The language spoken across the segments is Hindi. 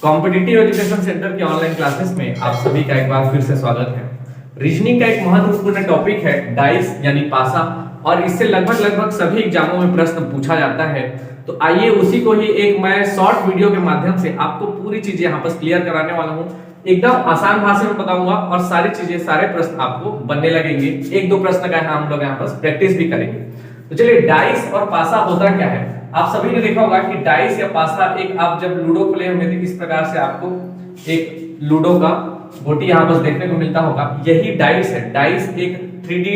कॉम्पिटिटिव एजुकेशन सेंटर के ऑनलाइन क्लासेस में आप सभी का एक बार फिर से स्वागत है। रीजनिंग का एक महत्वपूर्ण टॉपिक है डाइस यानी पासा, और इससे लगभग सभी एग्जामों में प्रश्न पूछा जाता है। तो आइए उसी को ही एक मैं शॉर्ट वीडियो के माध्यम से आपको पूरी चीजें यहाँ पर क्लियर कराने वाला हूँ। एकदम आसान भाषा में बताऊंगा और सारे प्रश्न आपको बनने लगेंगे। एक दो प्रश्न का हम लोग यहाँ पर प्रैक्टिस भी करेंगे। तो चलिए, डाइस और पासा होता क्या है? आप सभी ने देखा होगा कि डाइस या पासा, एक आप जब लूडो खेले होंगे तो इस प्रकार से आपको एक लूडो का गोटी यहाँ पर देखने को मिलता होगा। यही डाइस है। डाइस एक 3D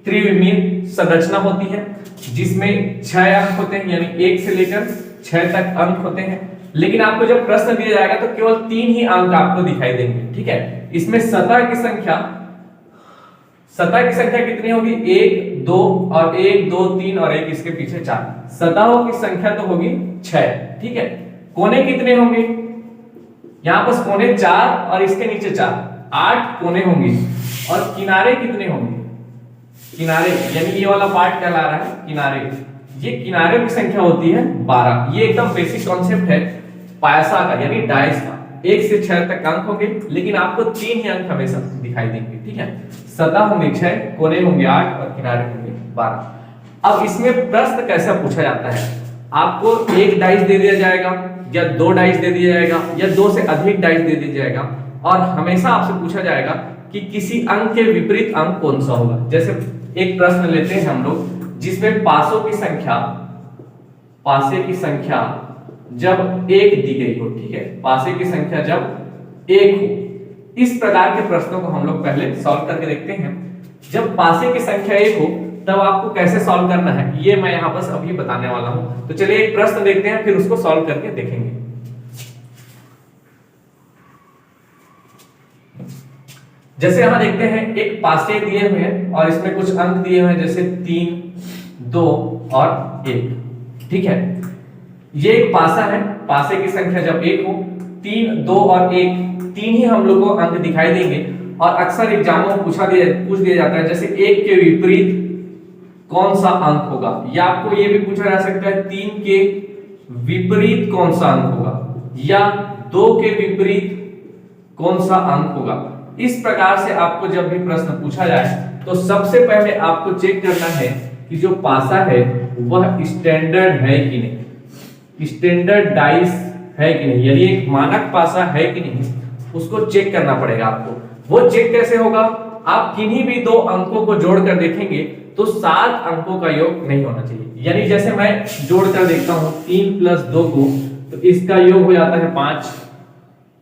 त्रिविमीय संरचना होती है जिसमें 6 अंक होते हैं, यानी 1 से लेकर 6 तक अंक होते हैं। लेकिन आपको जब प्रश्न दिया जाएगा तो केवल 3 ही अंक आपको दिखाई देंगे। ठीक है, इसमें सतह की संख्या कितनी होगी? 1 2 और 1 2 3 और 1 इसके पीछे 4। सतहों की संख्या तो होगी 6। ठीक है, कोने कितने होंगे? यहां पर कोने 4 और इसके नीचे 4, 8 कोने होंगे। और किनारे कितने होंगे? किनारे यानी ये वाला पार्ट कहला रहा है किनारे। ये किनारे की संख्या होती है 12। ये एकदम बेसिक कॉन्सेप्ट है पासा का यानी डाइस का। 1 से 6 तक अंक होंगे, लेकिन आपको 3 ही अंक हमेशा दिखाई देंगे। ठीक है, सतह होंगे 6, कोने होंगे 8 और किनारे होंगे 12। अब इसमें प्रश्न कैसा पूछा जाता है? आपको एक डाइस दे दिया जाएगा या 2 डाइस दे दिया जाएगा या 2 से अधिक डाइस दे दिया जाएगा, और हमेशा आपसे पूछा जाएगा कि किसी अंक के विपरीत अंक कौन सा होगा। जैसे एक प्रश्न लेते हैं हम लोग जिसमें पासों की संख्या, पासे की संख्या जब 1 दी गई हो। ठीक है, पासे की संख्या जब 1 हो। इस प्रकार के प्रश्नों को हम लोग पहले सॉल्व करके देखते हैं। जब पासे की संख्या 1 हो तब आपको कैसे सॉल्व करना है ये मैं यहां पर अभी बताने वाला हूं। तो चलिए एक प्रश्न देखते हैं, फिर उसको सॉल्व करके देखेंगे। जैसे यहां देखते हैं एक पासे दिए हुए हैं और इसमें कुछ अंक दिए हुए हैं, जैसे 3 2 और 1। ठीक है, ये एक पासा है। पासे की संख्या जब 1 हो, 3 2 और 1, 3 ही हम लोग को अंक दिखाई देंगे। और अक्सर एग्जामों में पूछ दिया जाता है, जैसे 1 के विपरीत कौन सा अंक होगा, या आपको ये भी पूछा जा सकता है 3 के विपरीत कौन सा अंक होगा, या 2 के विपरीत कौन सा अंक होगा। इस प्रकार से आपको जब भी प्रश्न पूछा जाए तो सबसे पहले आपको चेक करना है कि जो पासा है वह स्टैंडर्ड है कि नहीं, स्टैंडर्ड डाइस है कि नहीं, यानी एक मानक पासा है कि नहीं, उसको चेक करना पड़ेगा आपको। वो चेक कैसे होगा? आप किन्हीं भी 2 अंकों को जोड़कर देखेंगे तो 7 अंकों का योग नहीं होना चाहिए। यानी जैसे मैं जोड़कर देखता हूं 3 + 2 को, तो इसका योग हो जाता है 5।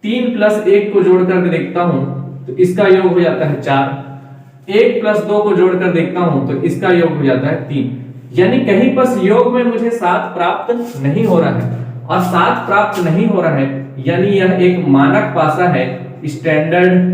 3 + 1 को जोड़कर देखता हूं तो इसका योग हो जाता है 4। 1 + 2 को जोड़कर देखता हूं तो इसका योग हो जाता है 3। यानी कहीं पर योग में मुझे 7 प्राप्त नहीं हो रहा है, और 7 प्राप्त नहीं हो रहा है यानी यह एक मानक पासा है, स्टैंडर्ड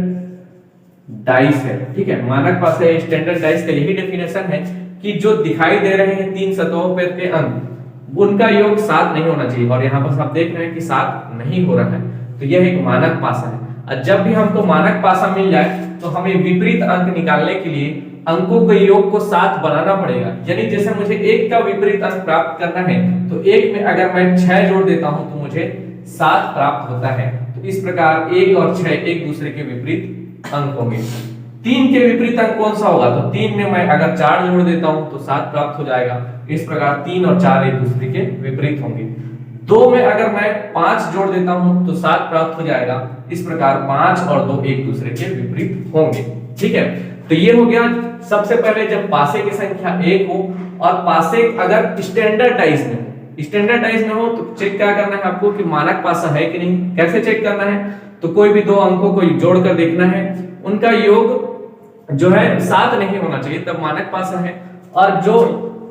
डाइस है। ठीक है, मानक पासा है, स्टैंडर्ड डाइस का यही डेफिनेशन है कि जो दिखाई दे रहे हैं 3 सतहों पर के अंक, उनका योग 7 नहीं होना चाहिए। और यहाँ पर आप देख रहे हैं कि 7 नहीं हो रहा है, तो यह एक मानक पासा है। और जब भी हमको मानक पासा मिल जाए तो हमें विपरीत अंक निकालने के लिए अंकों के योग को 7 बनाना पड़ेगा। यानी जैसे मुझे 1 का विपरीत अंक प्राप्त करना है तो 1 में अगर मैं 6 जोड़ देता हूं तो मुझे 7 प्राप्त होता है। तो इस प्रकार 1 और 6 एक दूसरे के विपरीत अंक होंगे। 3 के विपरीत अंक कौन सा होगा? तो 3 में मैं अगर 4 जोड़ देता हूं तो 7 प्राप्त हो जाएगा। इस प्रकार 3 और 4 एक दूसरे के विपरीत होंगे। 2 में अगर मैं 5 जोड़ देता हूं तो 7 प्राप्त हो जाएगा। इस प्रकार 5 और 2 एक दूसरे के विपरीत होंगे। ठीक है, तो ये हो गया सबसे पहले जब पासे की संख्या 1 हो और पासे अगर स्टैंडर्ड डाइस में हो, स्टैंडर्ड डाइस में हो तो चेक क्या करना है आपको कि मानक पासा है कि नहीं। कैसे चेक करना है? तो कोई भी 2 अंकों को जोड़कर देखना है, उनका योग जो है 7 नहीं होना चाहिए, तब मानक पासा है। और जो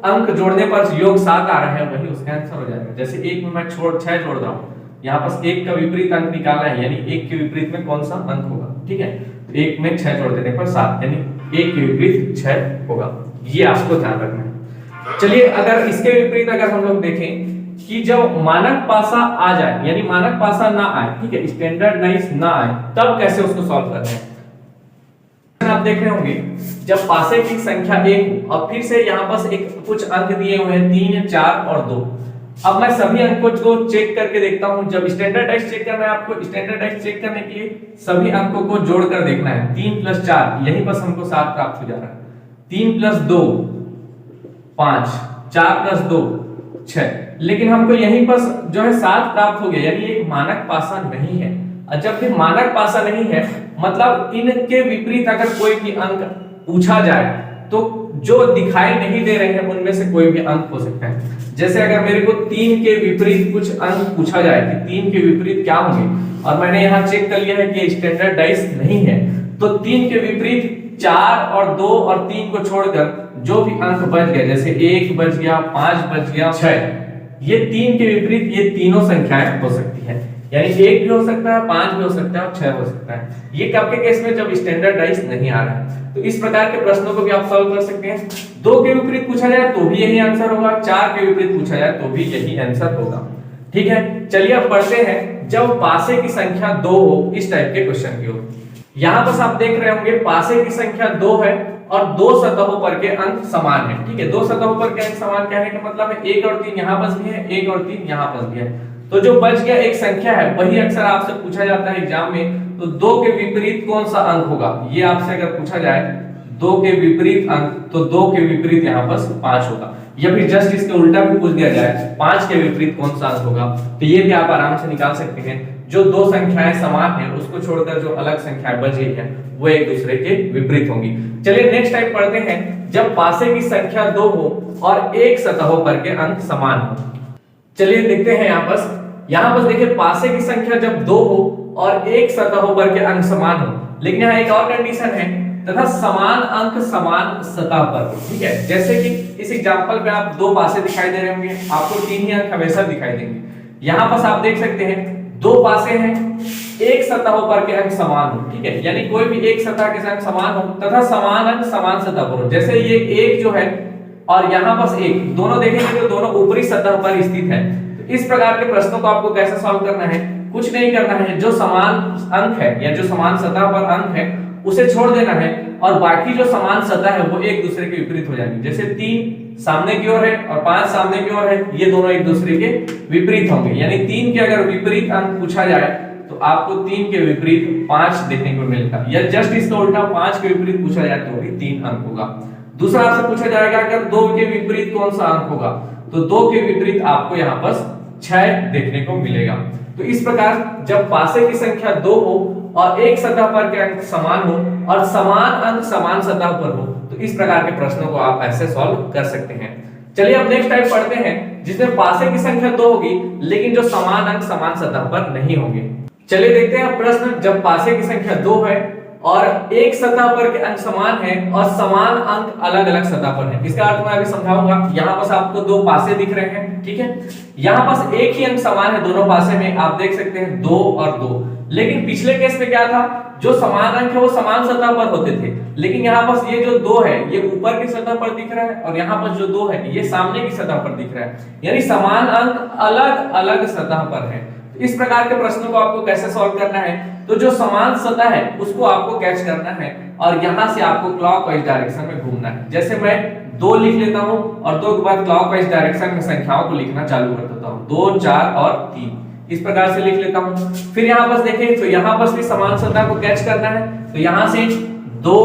अंक जोड़ने पर योग 7 आ रहा है वही उसका आंसर हो जाएगा। जैसे 1 में मैं 6 जोड़ रहा हूं, यहाँ पर 1 का विपरीत अंक निकालना है, यानी 1 के विपरीत में कौन सा अंक होगा। ठीक है, 1 में 6 जोड़ देने पर 7, यानी 1 के विपरीत 6 होगा। ये आपको ध्यान रखना है। चलिए, अगर इसके विपरीत अगर हम लोग देखें कि जब मानक पासा आ जाए, यानी मानक पासा ना आए, ठीक है, स्टैंडर्ड डाइस ना आए, तब कैसे उसको सॉल्व करना है? आप देख रहे होंगे जब पासे की संख्या 1 और फिर से यहाँ पर एक कुछ अंक दिए हुए हैं 3 4 और 2, अब मैं सभी अंकों को चेक करके देखता हूं। जब स्टैंडर्डाइज चेक करना है आपको, स्टैंडर्डाइज चेक करने के लिए सभी अंकों को जोड़कर देखना है। 3 + 4 यही बस हमको 7 प्राप्त हो जा रहा है। 3 + 2 5, 4 + 2 6, लेकिन हमको यहीं पर जो है 7 प्राप्त हो गया, यानी ये मानक पासा नहीं है। और जब भी मानक पासा नहीं है मतलब इनके विपरीत अगर कोई भी अंक पूछा जाए तो जो दिखाई नहीं दे रहे हैं उनमें से कोई भी अंक हो सकता है। जैसे अगर मेरे को 3 के विपरीत कुछ अंक पूछा जाए कि 3 के विपरीत क्या होंगे, और मैंने यहाँ चेक कर लिया है कि स्टैंडर्डाइज नहीं है, तो 3 के विपरीत 4 और 2 और 3 को छोड़कर जो भी अंक बच गए, जैसे 1 बच गया, 5 बच गया, 6, ये 3 के विपरीत ये तीनों संख्याएं हो सकती है। यानी 1 भी हो सकता है, 5 भी हो सकता है और 6 हो सकता है। ये कब के केस में, जब स्टैंडर्डाइज नहीं आ रहा है। तो इस प्रकार के प्रश्नों को भी आप सॉल्व कर सकते हैं। 2 के विपरीत पूछा जाए तो भी यही आंसर होगा, 4 के विपरीत पूछा जाए तो भी यही आंसर होगा। ठीक है, चलिए अब पढ़ते हैं जब पासे की संख्या 2 हो, इस टाइप के क्वेश्चन की ओर। यहां बस आप देख रहे होंगे पासे की संख्या 2 है और 2 सतहों पर के अंक समान है। ठीक है, 2 सतहों पर के अंक समान कहने का मतलब है 1 और 3 यहां पर भी है, 1 और 3 यहां पर भी है। तो जो बच गया एक संख्या है वही अक्सर आपसे पूछा जाता है एग्जाम में। तो 2 के विपरीत कौन सा अंक होगा, ये आपसे अगर पूछा जाए 2 के विपरीत अंक, तो 2 के विपरीत यहाँ पर 5 होगा। या फिर जस्ट इसके उल्टा भी पूछ दिया जाए 5 के विपरीत कौन सा अंक होगा, तो ये भी आप आराम से निकाल सकते हैं। जो 2 संख्याएं समान हैं उसको छोड़कर जो अलग संख्याएं बच गई है वो एक दूसरे के विपरीत होंगी। चलिए नेक्स्ट टाइप पढ़ते हैं जब पासे की संख्या 2 हो और एक सतहों पर के अंक समान हो। चलिए देखते हैं यहाँ पर देखिए पासे की संख्या जब 2 हो और एक सतहों पर के अंक समान हो, लेकिन यहाँ एक और कंडीशन है, तथा समान अंक समान सतह पर हो। ठीक है, जैसे कि इस एग्जांपल पे आप 2 पासे दिखाई दे रहे होंगे, आपको 3 ही अंक हमेशा दिखाई देंगे। यहाँ पर आप देख सकते हैं 2 पासे हैं, एक सतहों पर के अंक समान हो। ठीक है, यानी कोई भी एक सतह के अंक समान हो तथा समान अंक समान सतह पर हो। जैसे ये 1 जो है और यहाँ पर 1, दोनों देखेंगे तो दोनों ऊपरी सतह पर स्थित है। तो इस प्रकार के प्रश्नों को आपको कैसे सॉल्व करना है, कुछ नहीं करना है, जो समान अंक है या जो समान सतह पर अंक है उसे छोड़ देना है और बाकी जो समान सतह है वो एक दूसरे के विपरीत हो जाएंगे। जैसे 3 सामने की ओर है और 5 सामने की ओर है, ये दोनों एक दूसरे के विपरीत होंगे। यानी 3 के अगर विपरीत अंक पूछा जाए तो आपको 3 के विपरीत 5 देखने को मिलेगा, या जस्ट इसका उल्टा 5 के विपरीत पूछा जाए तो भी 3 अंक होगा। दूसरा आपसे पूछा जाएगा अगर 2 के विपरीत कौन सा अंक होगा, तो 2 के विपरीत आपको यहाँ पर 6 देखने को मिलेगा। तो इस प्रकार जब पासे की संख्या 2 हो और एक सतह पर के अंक समान हो और समान अंक समान सतह पर हो, तो इस प्रकार के प्रश्नों को आप ऐसे सॉल्व कर सकते हैं। चलिए अब नेक्स्ट टाइप पढ़ते हैं जिसमें पासे की संख्या 2 होगी लेकिन जो समान अंक समान सतह पर नहीं होंगे। चलिए देखते हैं प्रश्न जब पासे की संख्या 2 है और एक सतह पर के अंक समान है और समान अंक अलग अलग सतह पर है। इसका अर्थ मैं अभी समझाऊंगा। यहाँ पर आपको 2 पासे दिख रहे हैं, ठीक है, यहाँ पर एक ही अंक समान है दोनों पासे में, आप देख सकते हैं 2 और 2। लेकिन पिछले केस में क्या था, जो समान अंक है वो समान सतह पर होते थे, लेकिन यहाँ पर ये जो 2 है ये ऊपर की सतह पर दिख रहा है और यहाँ पर जो 2 है ये सामने की सतह पर दिख रहा है, यानी समान अंक अलग अलग सतह पर है। इस प्रकार के प्रश्नों को आपको कैसे सॉल्व करना है, तो जो समान सतह है उसको आपको कैच करना है और यहां से आपको क्लॉकवाइज डायरेक्शन में घूमना है। जैसे मैं 2 लिख लेता हूं और 2 के बाद क्लॉकवाइज डायरेक्शन में संख्याओं को लिखना चालू कर देता हूं, 2, 4 और 3 इस प्रकार से लिख लेता हूं। फिर यहां पर देखें तो यहां पर भी समान सतह को कैच करना है, तो यहां से 2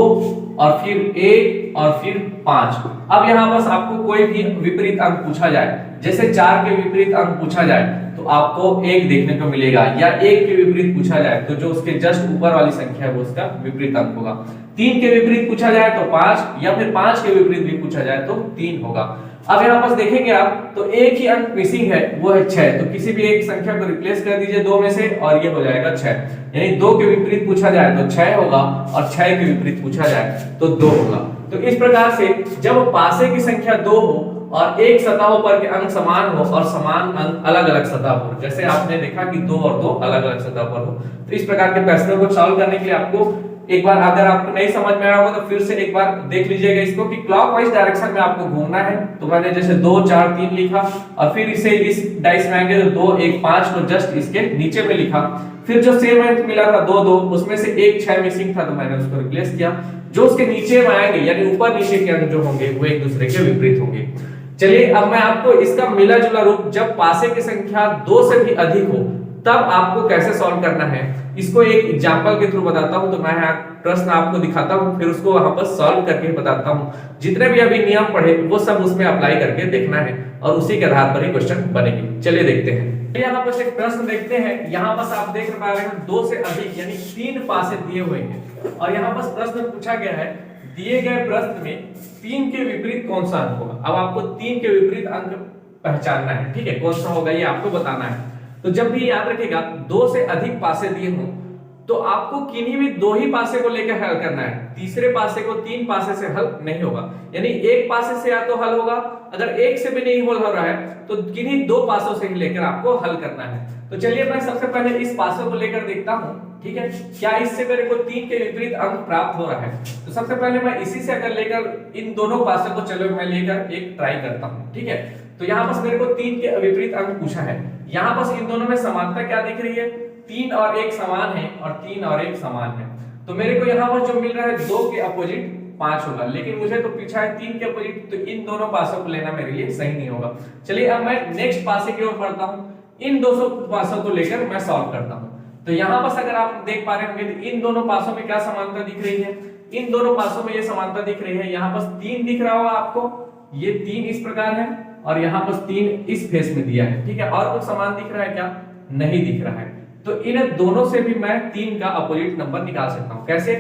और फिर 1 और फिर 5। अब यहां पर आपको कोई भी विपरीत अंक पूछा जाए, जैसे 4 के विपरीत अंक पूछा जाए तो आपको 1 देखने को मिलेगा, या 1 के विपरीत पूछा जाए तो जो उसके जस्ट ऊपर वाली संख्या है वो उसका विपरीत अंक होगा। 3 के विपरीत पूछा जाए तो 5, या फिर 5 के विपरीत भी पूछा जाए तो 3 होगा। अब यहाँ पास देखेंगे आप तो एक ही अंक मिसिंग है वो है 6, तो किसी भी एक संख्या को रिप्लेस कर दीजिए 2 में से और ये हो जाएगा 6। यानी 2 के विपरीत पूछा जाए तो 6 होगा और 6 के विपरीत पूछा जाए तो 2 होगा। तो इस प्रकार से जब पासे की संख्या 2 हो और एक सतहों पर के अंक समान हो और समान अंक अलग अलग सतह पर, जैसे आपने देखा कि 2 और 2 अलग अलग सतह पर हो, तो इस प्रकार के प्रश्नों को सॉल्व करने के लिए आपको एक बार, अगर आपको नहीं समझ में आया होगा तो फिर से एक बार देख लीजिएगा इसको कि क्लॉकवाइज डायरेक्शन में आपको घूमना है। तो मैंने जैसे 2, 4, 3 लिखा और फिर इसे इस डाइस में आएंगे तो 2, 1, 5 को जस्ट इसके नीचे में लिखा। फिर जो सेम अंक मिला था 2, 2 उसमें से एक 6 मिसिंग था तो मैंने उसको रिप्लेस किया। जो उसके नीचे में आएंगे यानी ऊपर नीचे के अंक जो होंगे वो एक दूसरे के विपरीत होंगे। चलिए अब मैं आपको इसका मिला जुला रूप जब पासे की संख्या 2 से भी अधिक हो तब आपको कैसे सॉल्व करना है इसको एक एग्जांपल के थ्रू बताता हूं। तो मैं प्रश्न आपको दिखाता हूं, फिर उसको वहां पर सॉल्व करके बताता हूं। जितने भी अभी नियम पढ़े वो सब उसमें अप्लाई करके देखना है और उसी के आधार पर ही क्वेश्चन बनेंगे। चलिए देखते हैं। यहाँ पर एक प्रश्न देखते हैं। यहाँ पर आप देख पा रहे हैं 2 से अधिक यानी 3 पासे दिए हुए हैं और यहाँ पर प्रश्न पूछा गया है दिए गए प्रश्न में 3 के विपरीत कौन सा अंक होगा। अब आपको 3 के विपरीत अंक पहचानना है, ठीक है, कौन सा होगा ये आपको बताना है। तो जब भी याद रखिएगा 2 से अधिक पासे दिए हों तो आपको किन्हीं भी 2 ही पासे को लेकर हल करना है। तीसरे पासे को 3 पासे से हल नहीं होगा, यानी एक पासे से या तो हल होगा, अगर एक से भी नहीं हल हो रहा है तो किन्हीं 2 पासों से ही लेकर आपको हल करना है। तो चलिए मैं सबसे पहले इस पासों को लेकर देखता हूं, ठीक है, क्या इससे मेरे को 3 के विपरीत अंक प्राप्त हो रहा है। तो सबसे पहले मैं इसी से अगर लेकर इन दोनों पासों को चलो मैं लेकर एक ट्राई करता हूं, ठीक है। तो यहाँ पर मेरे को 3 के विपरीत अंक पूछा है। यहाँ पर इन दोनों में समानता क्या दिख रही है, 3 और 1 समान है और 3 और 1 समान है। तो मेरे को यहाँ पर जो मिल रहा है 2 के अपोजिट 5 होगा, लेकिन मुझे तो पूछा है 3 के अपोजिट, तो इन दोनों पासों को लेना मेरे लिए सही नहीं होगा। चलिए अब मैं नेक्स्ट पासे की ओर बढ़ता हूँ, इन 200 पासों को लेकर मैं सॉल्व करता हूँ। तो यहाँ पर अगर आप देख पा रहे होंगे तो इन दोनों पासों में क्या समानता दिख रही है, इन दोनों पासों में ये समानता दिख रही है। यहाँ पर 3 दिख रहा होगा आपको, ये 3 इस प्रकार है और यहाँ पर 3 इस फेस में दिया है, ठीक है। और कुछ समान दिख रहा है क्या, नहीं दिख रहा है। तो इन दोनों से भी मैं 3 का अपोजिट नंबर निकाल सकता हूं। कैसे,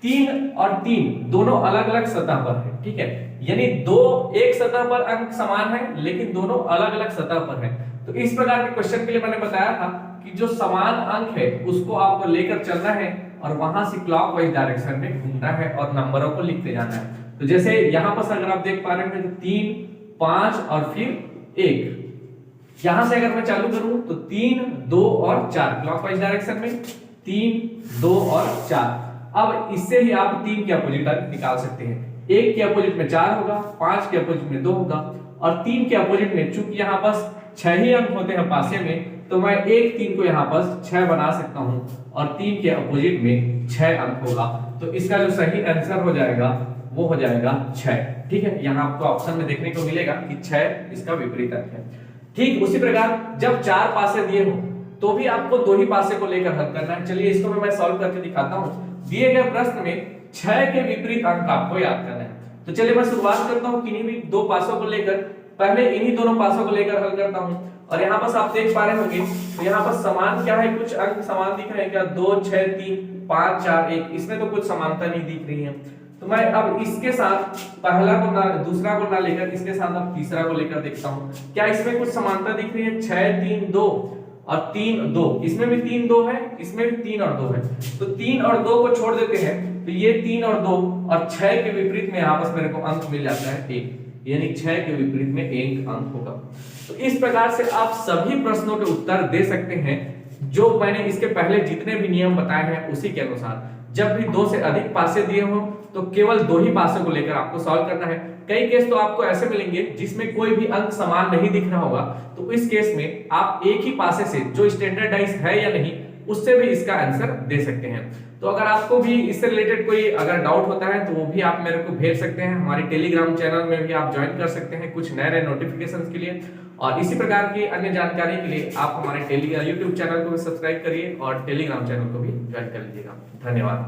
3 और 3 दोनों अलग अलग सतह पर है, ठीक है, यानी एक सतह पर अंक समान है लेकिन दोनों अलग अलग सतह पर है। तो इस प्रकार के क्वेश्चन के लिए मैंने बताया था कि जो समान अंक है उसको आपको लेकर चलना है और वहां से क्लॉकवाइज डायरेक्शन में घूमना है और नंबरों को लिखते जाना है। तो जैसे यहां पर अगर आप देख पा रहे हैं तो 3, 5 और फिर 1, यहां से अगर मैं चालू करूं तो 3, 2 और 4 क्लॉकवाइज डायरेक्शन में 3, 2 और 4। अब इससे ही आप 3 के अपोजिट निकाल सकते हैं। 1 के अपोजिट में 4 होगा, 5 के अपोजिट में 2 होगा और 3 के अपोजिट में चूंकि यहाँ पर 6 ही अंक होते हैं पासे में, तो मैं 1 3 को यहाँ पर 6 बना सकता हूँ और 3 के अपोजिट में 6 अंक होगा। तो इसका जो सही आंसर हो जाएगा वो हो जाएगा 6, ठीक है। यहाँ आपको ऑप्शन में देखने को मिलेगा कि 6 इसका विपरीत अंक है। ठीक उसी प्रकार जब 4 पासे दिए हो तो भी आपको 2 ही पासे को लेकर हल करना है। चलिए इसको मैं सॉल्व करके दिखाता हूँ। दिए गए प्रश्न में 6 के विपरीत अंक आपको याद करना है। तो चलिए मैं शुरुआत करता हूँ किन्हीं भी 2 पासों को लेकर, पहले इन्हीं दोनों पासों को लेकर हल करता हूँ। और यहाँ पर आप देख पा रहे होंगे तो यहाँ पर समान क्या है, कुछ अंक समान दिख रहे हैं क्या, 2, 6, 3, 5, 4, 1, इसमें तो कुछ समानता नहीं दिख रही है। तो मैं अब इसके साथ पहला को ना दूसरा को ना लेकर इसके साथ अब तीसरा को लेकर देखता हूँ क्या इसमें कुछ समानता दिख रही है। 6, 3, 2 और 3, 2, इसमें भी 3, 2 है, इसमें भी 3 और 2 है। तो 3 और 2 को छोड़ देते हैं तो ये 3 और 2 और 6 के विपरीत में आपस मेरे को अंक मिल जाता है 1, यानी 6 के विपरीत में 1 अंक होगा। तो इस प्रकार से आप सभी प्रश्नों के उत्तर दे सकते हैं जो मैंने इसके पहले जितने भी नियम बताए हैं उसी के अनुसार। जब भी 2 से अधिक पासे दिए हो तो केवल 2 ही पासे को लेकर आपको सॉल्व करना है। कई केस तो आपको ऐसे मिलेंगे जिसमें कोई भी अंक समान नहीं दिख रहा होगा, तो इस केस में आप एक ही पासे से जो स्टैंडर्डाइज है या नहीं उससे भी इसका आंसर दे सकते हैं। तो अगर आपको भी इससे रिलेटेड कोई अगर डाउट होता है तो वो भी आप मेरे को भेज सकते हैं। हमारे टेलीग्राम चैनल में भी आप ज्वाइन कर सकते हैं कुछ नए नए नोटिफिकेशंस के लिए। और इसी प्रकार की अन्य जानकारी के लिए आप हमारे यूट्यूब चैनल को भी सब्सक्राइब करिए और टेलीग्राम चैनल को भी ज्वाइन कर लीजिएगा। धन्यवाद।